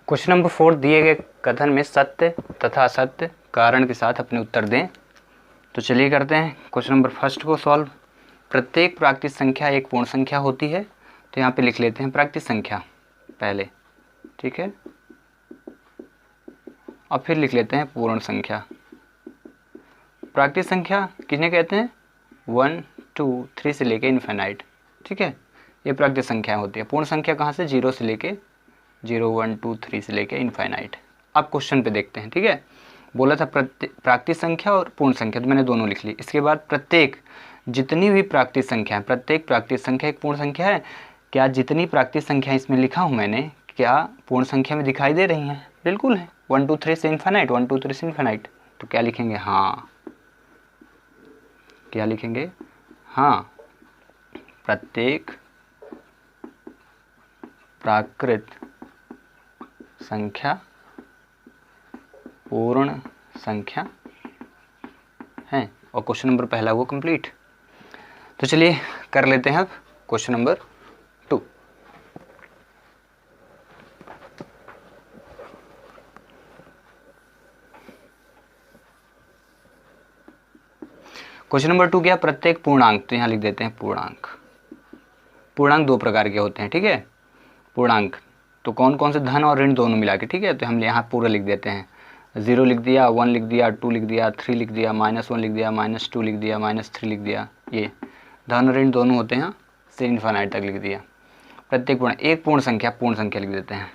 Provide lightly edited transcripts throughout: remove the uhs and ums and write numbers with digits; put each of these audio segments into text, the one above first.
Question number 4 दिए गए कथन में सत्य तथा असत्य कारण के साथ अपने उत्तर दें। तो चलिए करते हैं क्वेश्चन नंबर फर्स्ट को सॉल्व। प्रत्येक प्राकृतिक संख्या एक पूर्ण संख्या होती है। तो यहाँ पे लिख लेते हैं प्राकृतिक संख्या पहले, ठीक है, और फिर लिख लेते हैं पूर्ण संख्या। प्राकृतिक संख्या किसने कहते हैं? 1 2 3 से लेके इनफाइनाइट, ठीक है, ये प्राकृतिक संख्या होती है। पूर्ण संख्या कहाँ से? 0 से लेके 0 1 2 3 से लेके इनफाइनाइट। अब क्वेश्चन पे देखते हैं, ठीक है। बोला था प्राकृतिक संख्या और पूर्ण संख्या, तो मैंने दोनों लिख ली। इसके बाद प्रत्येक, जितनी भी प्राकृतिक संख्या है, प्रत्येक प्राकृतिक संख्या एक पूर्ण संख्या है। क्या जितनी प्राकृतिक संख्या इसमें लिखा हूँ मैंने, क्या पूर्ण संख्या में दिखाई दे रही हैं? बिल्कुल है। 1 2 3 से इनफाइनाइट, 1 2 3 से इनफाइनाइट। तो क्या लिखेंगे? हाँ, क्या लिखेंगे? हाँ, प्रत्येक प्राकृत संख्या पूर्ण संख्या है। और क्वेश्चन नंबर पहला वो कंप्लीट। तो चलिए कर लेते हैं अब क्वेश्चन नंबर 2। क्वेश्चन नंबर 2 क्या? प्रत्येक पूर्णांक, तो यहाँ लिख देते हैं पूर्णांक। पूर्णांक दो प्रकार के होते हैं, ठीक है। पूर्णांक तो कौन कौन से? धन और ऋण दोनों मिला के, ठीक है। तो हम यहाँ पूरा लिख देते हैं। 0 लिख दिया, 1 लिख दिया, 2 लिख दिया, 3 लिख दिया, -1 लिख दिया, -2 लिख दिया, -3 लिख दिया। ये धन और ऋण दोनों होते हैं, से इनफाइनाइट तक लिख दिया। प्रत्येक पूर्ण, एक पूर्ण संख्या लिख देते हैं।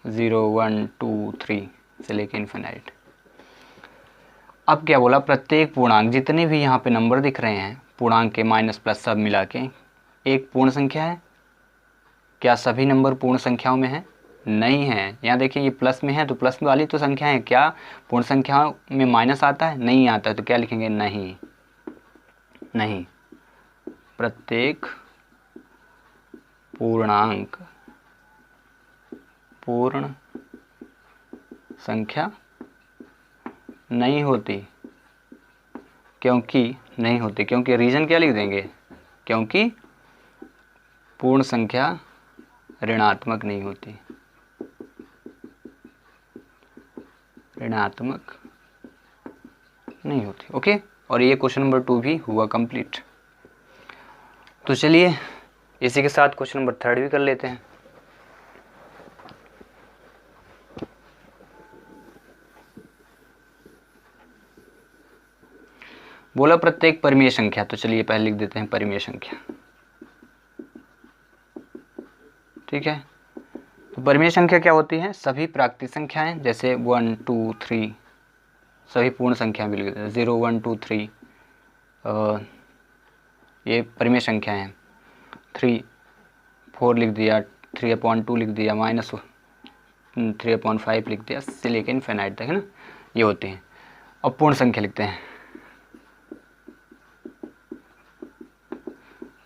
0 1 2 3 से लेके इनफाइनाइट। अब क्या बोला? प्रत्येक पूर्णांक, जितने भी यहाँ पे नंबर दिख रहे हैं, पूर्णांक के माइनस प्लस सब मिला के एक पूर्ण संख्या है। क्या सभी नंबर पूर्ण संख्याओं में है? नहीं है। यहाँ देखिए ये प्लस में है, तो प्लस वाली तो संख्या है। क्या पूर्ण संख्याओं में माइनस आता है? नहीं आता है। तो क्या लिखेंगे? नहीं, नहीं। प्रत्येक पूर्णांक पूर्ण संख्या नहीं होती। क्योंकि नहीं होती, क्योंकि रीजन क्या लिख देंगे? क्योंकि पूर्ण संख्या ऋणात्मक नहीं होती, ऋणात्मक नहीं होती। ओके, और ये क्वेश्चन नंबर 2 भी हुआ कंप्लीट। तो चलिए इसी के साथ क्वेश्चन नंबर 3 भी कर लेते हैं। बोला प्रत्येक परिमेय संख्या, तो चलिए पहले लिख देते हैं परिमेय संख्या, ठीक है। तो परिमेय संख्या क्या होती है? सभी प्राकृतिक संख्याएं, जैसे 1 2 3 सभी पूर्ण संख्या भी लिख देते हैं। 0 1 2 3 ये परिमेय संख्या है। 3 4 लिख दिया, 3/2 लिख दिया, -3/5 लिख दिया, से लेकर इनफाइनाइट तक, है ना, ये होते हैं। अब पूर्ण संख्या लिखते हैं।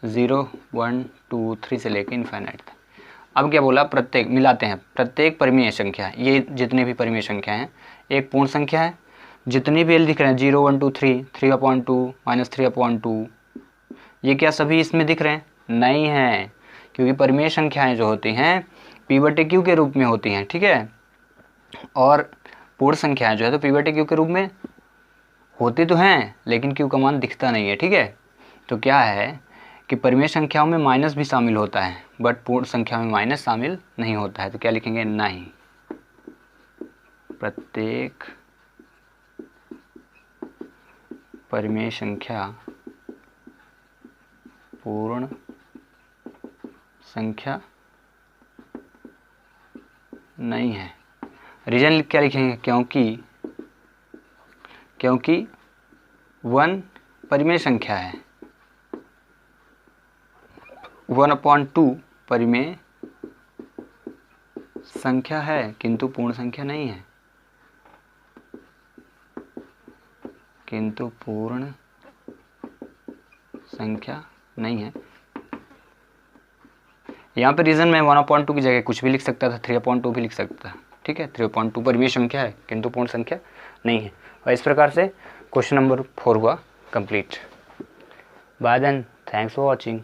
0 1 2 3 से लेकर इनफाइनाइट तक। अब क्या बोला? प्रत्येक, मिलाते हैं। प्रत्येक परिमेय संख्या, ये जितने भी परिमेय संख्या हैं एक पूर्ण संख्या है। जितनी भी दिख रहे हैं 0 1 2 3 3/2 -3/2, ये क्या सभी इसमें दिख रहे हैं? नहीं है, क्योंकि परिमेय संख्याएं जो होती हैं P/Q के रूप में होती हैं, ठीक है। और पूर्ण संख्याएं जो है तो P/Q के रूप में होती तो हैं, लेकिन Q का मान दिखता नहीं है, ठीक है। तो क्या है कि परिमेय संख्याओं में माइनस भी शामिल होता है, बट पूर्ण संख्या में माइनस शामिल नहीं होता है। तो क्या लिखेंगे? नहीं। प्रत्येक परिमेय संख्या पूर्ण संख्या नहीं है। रीजन क्या लिखेंगे? क्योंकि 1 परिमेय संख्या है, 1/2 परिमेय संख्या है, किंतु पूर्ण संख्या नहीं है, किंतु पूर्ण संख्या नहीं है। यहाँ पे रीजन में 1/2 की जगह कुछ भी लिख सकता था, 3/2 भी लिख सकता था, ठीक है। 3/2 परिमेय संख्या है, किंतु पूर्ण संख्या नहीं है। और इस प्रकार से क्वेश्चन नंबर 4 हुआ कंप्लीट। Bye then, thanks for watching.